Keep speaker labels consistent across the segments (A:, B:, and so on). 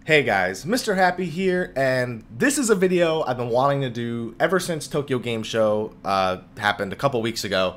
A: Hey guys, Mr. Happy here, and this is a video I've been wanting to do ever since Tokyo Game Show happened a couple weeks ago.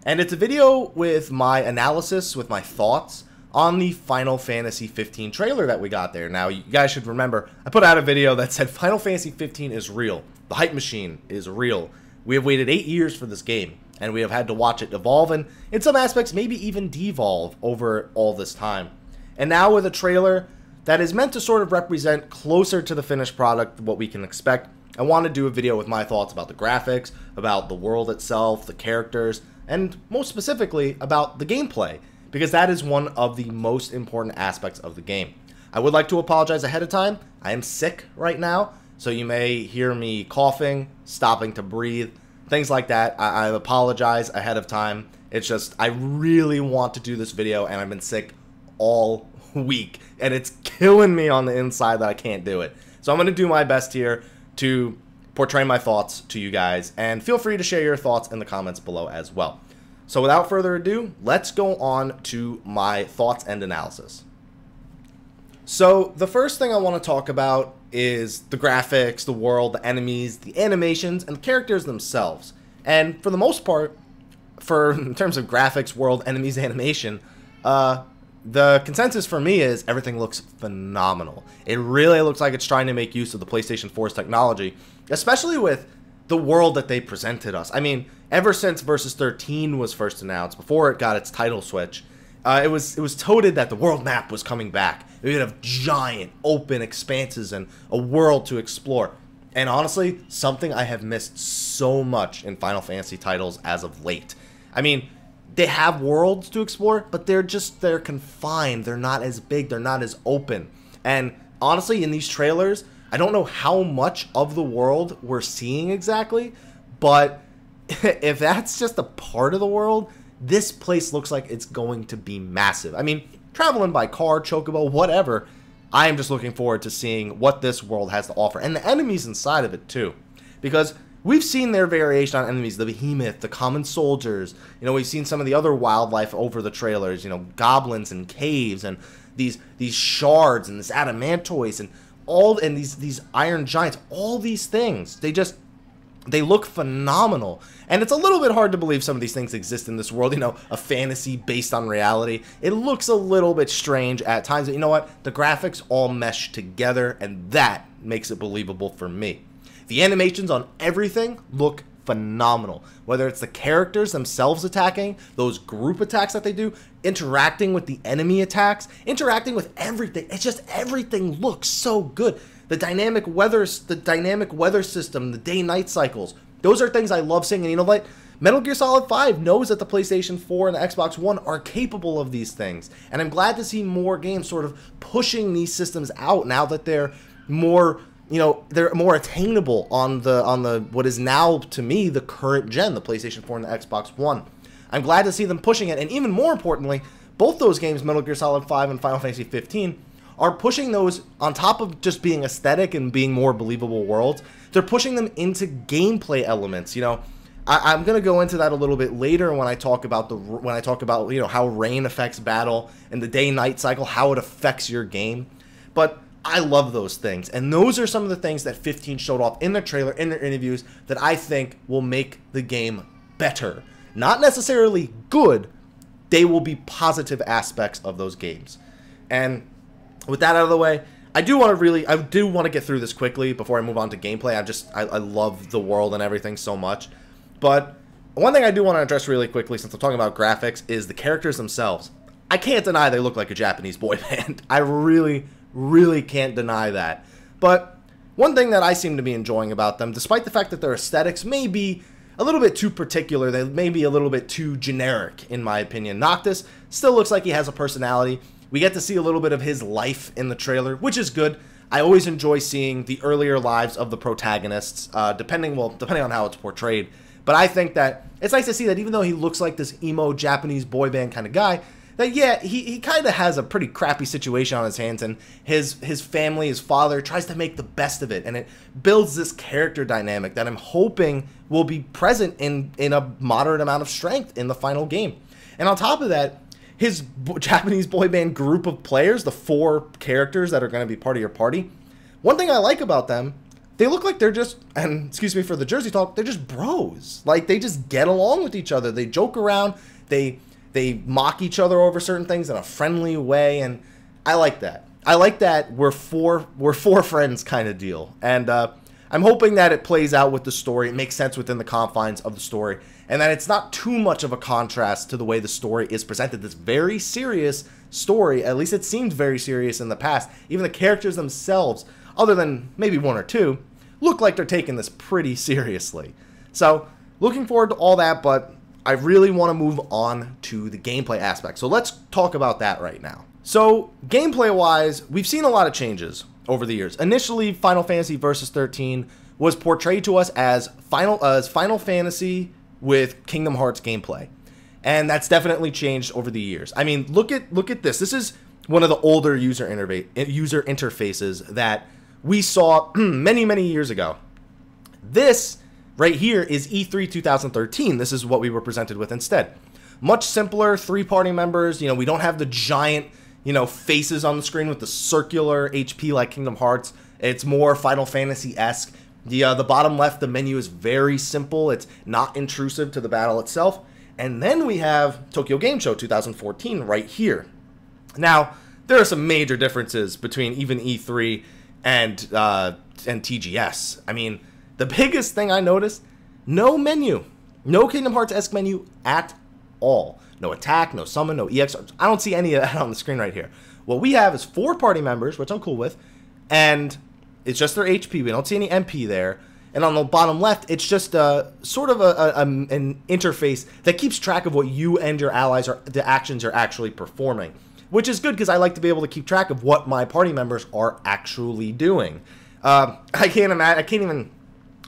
A: And it's a video with my analysis, with my thoughts on the Final Fantasy 15 trailer that we got there. Now, you guys should remember, I put out a video that said Final Fantasy 15 is real. The hype machine is real. We have waited 8 years for this game, and we have had to watch it evolve, and in some aspects, maybe even devolve over all this time. And now with a trailer that is meant to sort of represent closer to the finished product what we can expect, I want to do a video with my thoughts about the graphics, about the world itself, the characters, and most specifically about the gameplay, because that is one of the most important aspects of the game. I would like to apologize ahead of time. I am sick right now, so you may hear me coughing, stopping to breathe, things like that. I apologize ahead of time. It's just, I really want to do this video, and I've been sick all week, and it's killing me on the inside that I can't do it. So I'm going to do my best here to portray my thoughts to you guys, and feel free to share your thoughts in the comments below as well. So without further ado, let's go on to my thoughts and analysis. So the first thing I want to talk about is the graphics, the world, the enemies, the animations, and the characters themselves. And for the most part, in terms of graphics, world, enemies, animation, the consensus for me is everything looks phenomenal. It really looks like it's trying to make use of the PlayStation 4's technology, especially with the world that they presented us. I mean, ever since Versus 13 was first announced, before it got its title switch, it was touted that the world map was coming back. We would have giant, open expanses and a world to explore. And honestly, something I have missed so much in Final Fantasy titles as of late. I mean, they have worlds to explore, but they're confined. They're not as big. They're not as open. And honestly, in these trailers, I don't know how much of the world we're seeing exactly, but if that's just a part of the world, this place looks like it's going to be massive. I mean, traveling by car, chocobo, whatever, I am just looking forward to seeing what this world has to offer, and the enemies inside of it too, because we've seen their variation on enemies, the behemoth, the common soldiers. You know, we've seen some of the other wildlife over the trailers, you know, goblins and caves and these shards and this adamantoise and these iron giants, all these things. They look phenomenal. And it's a little bit hard to believe some of these things exist in this world, you know, a fantasy based on reality. It looks a little bit strange at times, but you know what? The graphics all mesh together, and that makes it believable for me. The animations on everything look phenomenal. Whether it's the characters themselves attacking, those group attacks that they do, interacting with the enemy attacks, interacting with everything. It's just everything looks so good. The dynamic weather system, the day-night cycles, those are things I love seeing. And you know what? Metal Gear Solid 5 knows that the PlayStation 4 and the Xbox One are capable of these things. And I'm glad to see more games sort of pushing these systems out now that they're more, you know, they're more attainable on the what is now to me the current gen, the PlayStation 4 and the Xbox One. I'm glad to see them pushing it, and even more importantly, both those games, Metal Gear Solid 5 and Final Fantasy 15, are pushing those on top of just being aesthetic and being more believable worlds. They're pushing them into gameplay elements. You know, I'm gonna go into that a little bit later when I talk about you know, how rain affects battle and the day-night cycle, how it affects your game, but I love those things, and those are some of the things that 15 showed off in their trailer, in their interviews, that I think will make the game better. Not necessarily good, they will be positive aspects of those games. And with that out of the way, I do want to get through this quickly before I move on to gameplay. I love the world and everything so much. But one thing I do want to address really quickly, since I'm talking about graphics, is the characters themselves. I can't deny they look like a Japanese boy band. I really can't deny that. But one thing that I seem to be enjoying about them, despite the fact that their aesthetics may be a little bit too particular, they may be a little bit too generic in my opinion, Noctis still looks like he has a personality. We get to see a little bit of his life in the trailer, which is good. I always enjoy seeing the earlier lives of the protagonists, depending on how it's portrayed. But I think that it's nice to see that even though he looks like this emo Japanese boy band kind of guy, that yeah, he kind of has a pretty crappy situation on his hands, and his family, his father, tries to make the best of it, and it builds this character dynamic that I'm hoping will be present in a moderate amount of strength in the final game. And on top of that, his Japanese boy band group of players, the 4 characters that are going to be part of your party, one thing I like about them, they look like they're just, and excuse me for the Jersey talk, they're just bros. Like, they just get along with each other. They joke around. They mock each other over certain things in a friendly way, and I like that. I like that we're four friends kind of deal. And I'm hoping that it plays out with the story. It makes sense within the confines of the story, and that it's not too much of a contrast to the way the story is presented. This very serious story, at least it seemed very serious in the past. Even the characters themselves, other than maybe 1 or 2, look like they're taking this pretty seriously. So, looking forward to all that, but I really want to move on to the gameplay aspect. So let's talk about that right now. So, gameplay-wise, we've seen a lot of changes over the years. Initially, Final Fantasy Versus 13 was portrayed to us as Final Fantasy with Kingdom Hearts gameplay. And that's definitely changed over the years. I mean, look at this. This is one of the older user interfaces that we saw many years ago. This right here is E3 2013. This is what we were presented with instead. Much simpler, 3 party members. You know, we don't have the giant, you know, faces on the screen with the circular HP like Kingdom Hearts. It's more Final Fantasy-esque. The bottom left, the menu is very simple. It's not intrusive to the battle itself. And then we have Tokyo Game Show 2014 right here. Now, there are some major differences between even E3 and TGS. I mean, the biggest thing I noticed, no menu. No Kingdom Hearts-esque menu at all. No attack, no summon, no EX. I don't see any of that on the screen right here. What we have is 4 party members, which I'm cool with, and it's just their HP. We don't see any MP there. And on the bottom left, it's just sort of an interface that keeps track of what you and your allies the actions are actually performing. Which is good because I like to be able to keep track of what my party members are actually doing. I can't even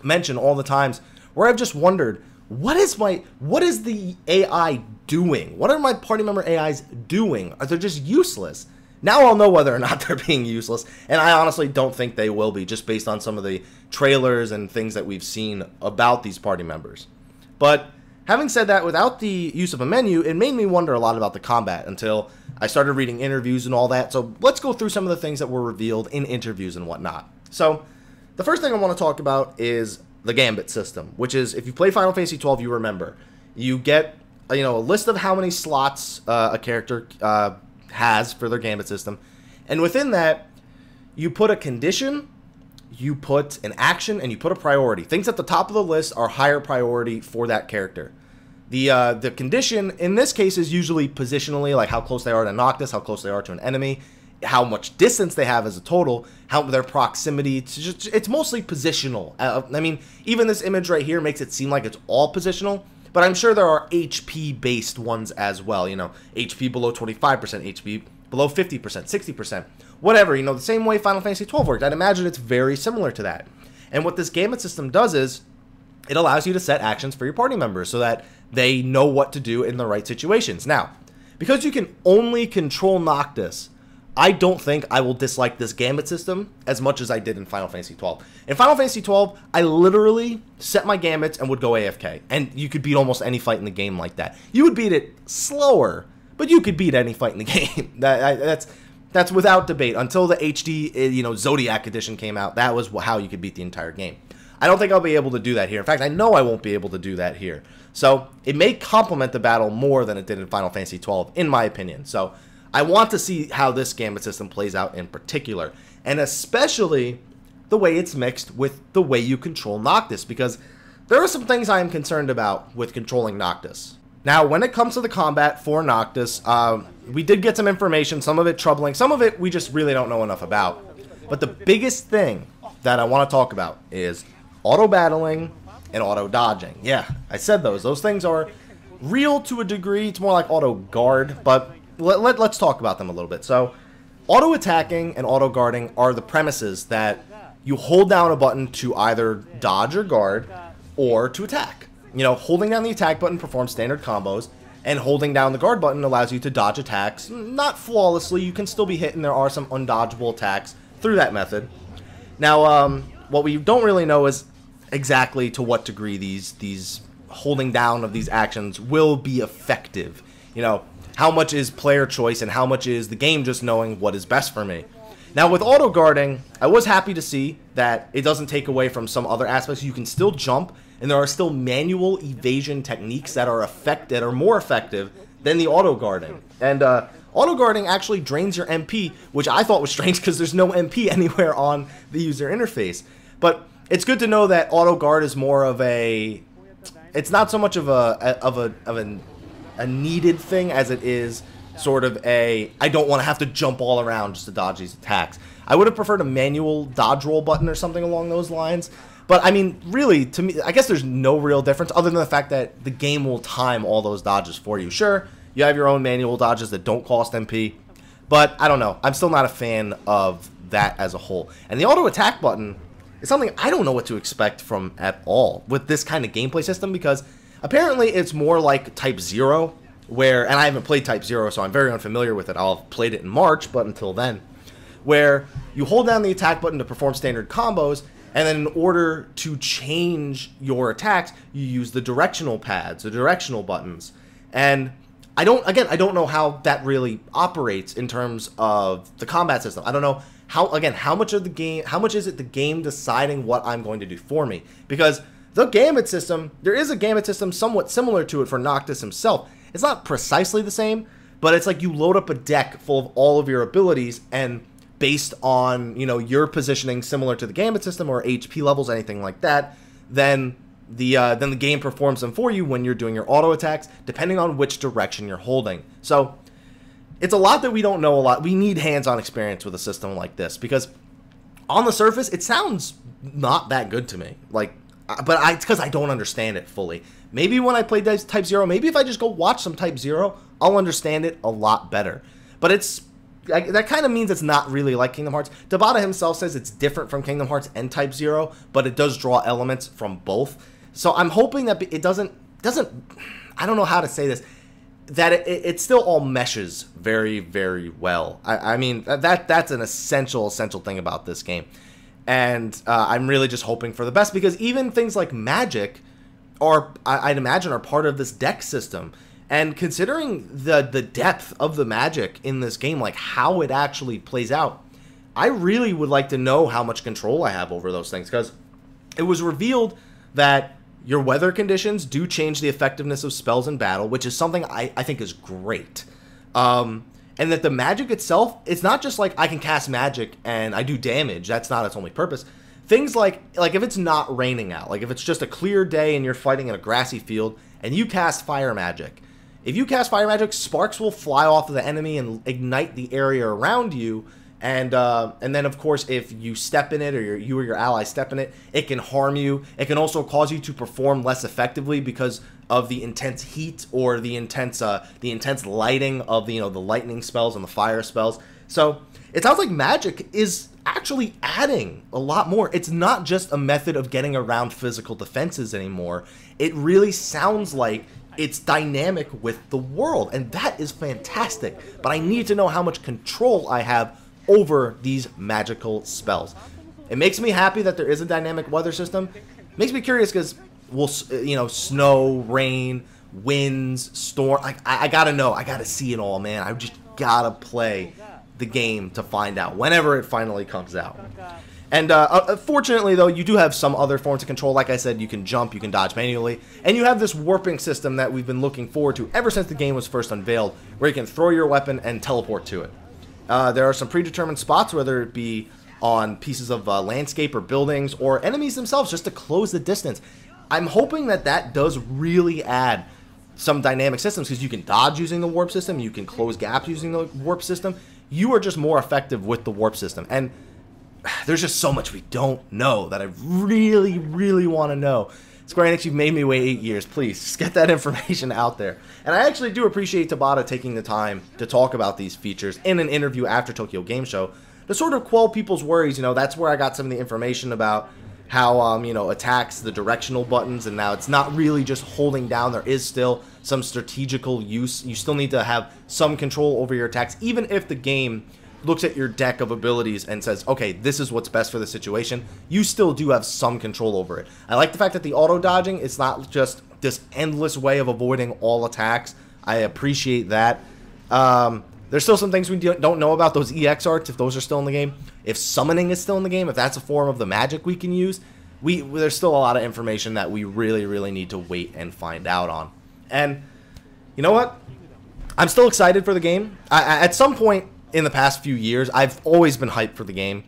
A: mention all the times where I've just wondered, what is the AI doing? What are my party member AIs doing? Are they just useless? Now I'll know whether or not they're being useless, and I honestly don't think they will be, just based on some of the trailers and things that we've seen about these party members. But having said that, without the use of a menu, it made me wonder a lot about the combat until I started reading interviews and all that. So let's go through some of the things that were revealed in interviews and whatnot. So the first thing I want to talk about is the Gambit system, which is, if you play Final Fantasy 12, you remember. You get, you know, a list of how many slots a character has for their Gambit system. And within that, you put a condition, you put an action, and you put a priority. Things at the top of the list are higher priority for that character. The condition, in this case, is usually positionally, like how close they are to Noctis, how close they are to an enemy, how much distance they have as a total, how their proximity. It's mostly positional. I mean, even this image right here makes it seem like it's all positional, but I'm sure there are HP-based ones as well. You know, HP below 25%, HP below 50%, 60%, whatever. You know, the same way Final Fantasy 12 worked. I'd imagine it's very similar to that. And what this Gambit system does is, it allows you to set actions for your party members so that they know what to do in the right situations. Now, because you can only control Noctis, I don't think I will dislike this Gambit system as much as I did in Final Fantasy 12. In Final Fantasy 12, I literally set my Gambits and would go AFK. And you could beat almost any fight in the game like that. You would beat it slower, but you could beat any fight in the game. That's without debate. Until the HD, you know, Zodiac edition came out, that was how you could beat the entire game. I don't think I'll be able to do that here. In fact, I know I won't be able to do that here. So it may complement the battle more than it did in Final Fantasy 12, in my opinion. So I want to see how this Gambit system plays out in particular, and especially the way it's mixed with the way you control Noctis, because there are some things I am concerned about with controlling Noctis. Now, when it comes to the combat for Noctis, we did get some information, some of it troubling, some of it we just really don't know enough about. But the biggest thing that I want to talk about is auto-battling and auto-dodging. Yeah, I said those. Those things are real to a degree. It's more like auto-guard, but let's talk about them a little bit. So, auto-attacking and auto-guarding are the premises that you hold down a button to either dodge or guard, or to attack. You know, holding down the attack button performs standard combos, and holding down the guard button allows you to dodge attacks. Not flawlessly, you can still be hit, and there are some undodgeable attacks through that method. Now, what we don't really know is exactly to what degree these holding down of these actions will be effective. You know, how much is player choice and how much is the game just knowing what is best for me. Now with auto guarding, I was happy to see that it doesn't take away from some other aspects. You can still jump, and there are still manual evasion techniques that are more effective than the auto guarding. And auto guarding actually drains your MP, which I thought was strange because there's no MP anywhere on the user interface. But it's good to know that auto guard is more of a, it's not so much of a needed thing as it is sort of a, I don't want to have to jump all around just to dodge these attacks. I would have preferred a manual dodge roll button or something along those lines. But I mean, really, to me, I guess there's no real difference other than the fact that the game will time all those dodges for you. Sure, you have your own manual dodges that don't cost MP, but I don't know. I'm still not a fan of that as a whole. And the auto attack button is something I don't know what to expect from at all with this kind of gameplay system, because apparently it's more like Type 0, where, and I haven't played Type 0, so I'm very unfamiliar with it. I'll have played it in March, but until then, where you hold down the attack button to perform standard combos, and then in order to change your attacks, you use the directional pads, the directional buttons. And I don't know how that really operates in terms of the combat system. I don't know how much is it the game deciding what I'm going to do for me? Because the gambit system, there is a gambit system somewhat similar to it for Noctis himself. It's not precisely the same, but it's like you load up a deck full of all of your abilities, and based on, you know, your positioning similar to the gambit system or HP levels, anything like that, then the game performs them for you when you're doing your auto attacks, depending on which direction you're holding. So it's a lot that we don't know a lot. We need hands-on experience with a system like this, because on the surface, it sounds not that good to me. Like, but it's because I don't understand it fully. Maybe when I play Type 0, maybe if I just go watch some Type 0, I'll understand it a lot better. But that kind of means it's not really like Kingdom Hearts. Tabata himself says it's different from Kingdom Hearts and Type 0, but it does draw elements from both. So I'm hoping that it doesn't, I don't know how to say this, that it still all meshes very, very well. I mean, that's an essential thing about this game. And I'm really just hoping for the best, because even things like magic I'd imagine are part of this deck system. And considering the depth of the magic in this game, like how it actually plays out, I really would like to know how much control I have over those things, because it was revealed that your weather conditions do change the effectiveness of spells in battle, which is something I think is great. And that the magic itself, it's not just like I can cast magic and I do damage. That's not its only purpose. Things like if it's not raining out, like if it's just a clear day and you're fighting in a grassy field and you cast fire magic. If you cast fire magic, sparks will fly off of the enemy and ignite the area around you. And then, of course, if you step in it, or you or your ally step in it, it can harm you. It can also cause you to perform less effectively because of the intense heat or the intense lighting of the lightning spells and the fire spells. So it sounds like magic is actually adding a lot more. It's not just a method of getting around physical defenses anymore. It really sounds like it's dynamic with the world, and that is fantastic. But I need to know how much control I have over these magical spells. It makes me happy that there is a dynamic weather system. It makes me curious because snow, rain, winds, storm. I gotta know. I gotta see it all, man. I just gotta play the game to find out whenever it finally comes out. And fortunately, though, you do have some other forms of control. Like I said, you can jump, you can dodge manually, and you have this warping system that we've been looking forward to ever since the game was first unveiled, where you can throw your weapon and teleport to it. There are some predetermined spots, whether it be on pieces of landscape or buildings or enemies themselves, just to close the distance. I'm hoping that that does really add some dynamic systems, because you can dodge using the warp system, you can close gaps using the warp system. You are just more effective with the warp system. And there's just so much we don't know that I really, really want to know. Square Enix, you've made me wait 8 years. Please, just get that information out there. And I actually do appreciate Tabata taking the time to talk about these features in an interview after Tokyo Game Show to sort of quell people's worries. That's where I got some of the information about how, attacks, the directional buttons, and now it's not really just holding down. There is still some strategical use. You still need to have some control over your attacks, even if the game looks at your deck of abilities and says, okay, this is what's best for the situation. You still do have some control over it. I like the fact that the auto dodging is not just this endless way of avoiding all attacks. I appreciate that. There's still some things we don't know about those EX arts, if those are still in the game. If summoning is still in the game, if that's a form of the magic we can use. There's still a lot of information that we really, really need to wait and find out on. And you know what? I'm still excited for the game. At some point in the past few years, I've always been hyped for the game,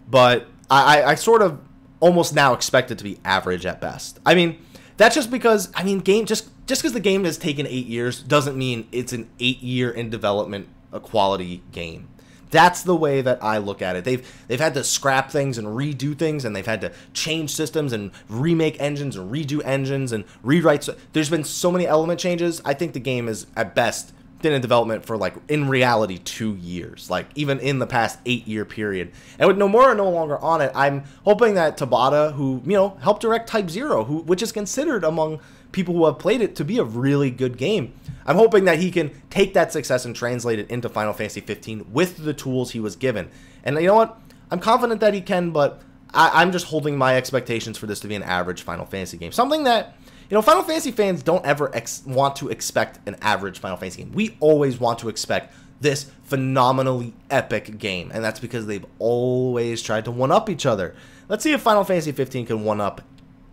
A: but I sort of almost now expect it to be average at best. I mean, that's just because, I mean, just because the game has taken 8 years doesn't mean it's an 8-year in development, a quality game. That's the way that I look at it. They've had to scrap things and redo things, and they've had to change systems and remake engines and redo engines and rewrite. There's been so many element changes. I think the game is, at best, been in development for, like, in reality, 2 years. Like, even in the past 8-year period. And with Nomura no longer on it, I'm hoping that Tabata, who, you know, helped direct Type 0, which is considered among people who have played it to be a really good game, I'm hoping that he can take that success and translate it into Final Fantasy 15 with the tools he was given. And you know what? I'm confident that he can, but I'm just holding my expectations for this to be an average Final Fantasy game. Something that, you know, Final Fantasy fans don't ever want to expect an average Final Fantasy game. We always want to expect this phenomenally epic game, and that's because they've always tried to one-up each other. Let's see if Final Fantasy 15 can one-up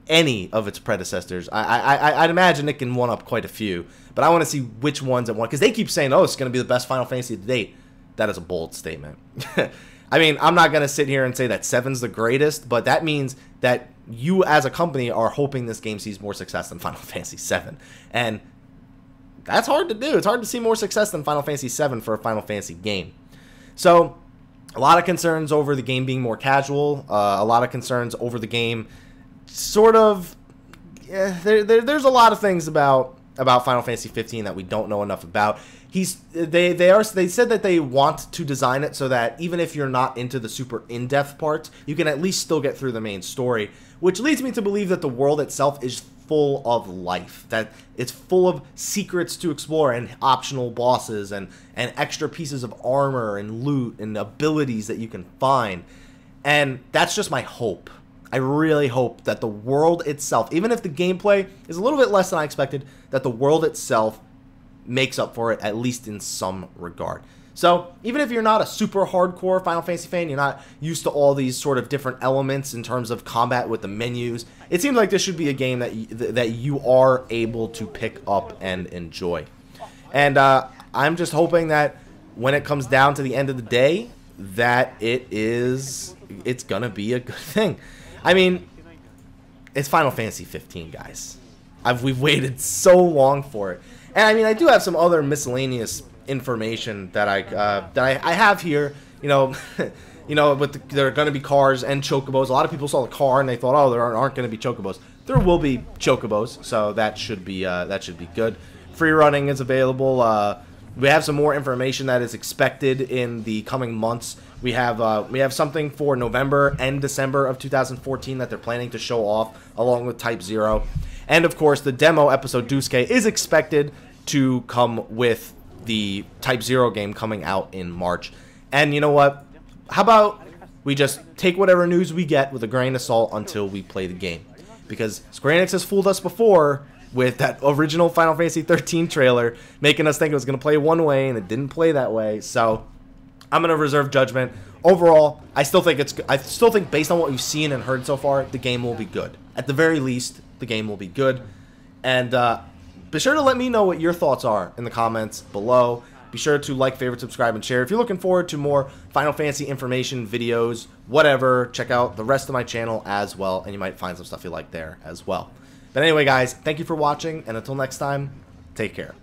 A: any of its predecessors. I'd imagine it can one-up quite a few, but I want to see which ones it won, because they keep saying, oh, it's going to be the best Final Fantasy to date. That is a bold statement. I mean, I'm not going to sit here and say that 7's the greatest, but that means that you as a company are hoping this game sees more success than Final Fantasy 7. And that's hard to do. It's hard to see more success than Final Fantasy 7 for a Final Fantasy game. So, a lot of concerns over the game being more casual. A lot of concerns over the game sort of, there's a lot of things about Final Fantasy 15 that we don't know enough about. They said that they want to design it so that even if you're not into the super in-depth parts, you can at least still get through the main story, which leads me to believe that the world itself is full of life, that it's full of secrets to explore and optional bosses and extra pieces of armor and loot and abilities that you can find. And that's just my hope. I really hope that the world itself, even if the gameplay is a little bit less than I expected, that the world itself makes up for it, at least in some regard. So, even if you're not a super hardcore Final Fantasy fan, you're not used to all these sort of different elements in terms of combat with the menus, it seems like this should be a game that you are able to pick up and enjoy. And I'm just hoping that when it comes down to the end of the day, that it's gonna be a good thing. I mean, it's Final Fantasy 15, guys. We've waited so long for it. And I mean, I do have some other miscellaneous information that I have here. You know, there are going to be cars and chocobos. A lot of people saw the car and they thought, oh, there aren't going to be chocobos. There will be chocobos, so that should be good. Free running is available. We have some more information that is expected in the coming months. We have something for November and December of 2014 that they're planning to show off, along with Type 0. And, of course, the demo episode Dusuke is expected to come with the Type 0 game coming out in March. And you know what? How about we just take whatever news we get with a grain of salt until we play the game? Because Square Enix has fooled us before with that original Final Fantasy 13 trailer, making us think it was going to play one way, and it didn't play that way. So I'm going to reserve judgment. Overall, I still think based on what we've seen and heard so far, the game will be good. At the very least, the game will be good. And be sure to let me know what your thoughts are in the comments below. Be sure to like, favorite, subscribe, and share. If you're looking forward to more Final Fantasy information, videos, whatever, check out the rest of my channel as well, and you might find some stuff you like there as well. But anyway, guys, thank you for watching, and until next time, take care.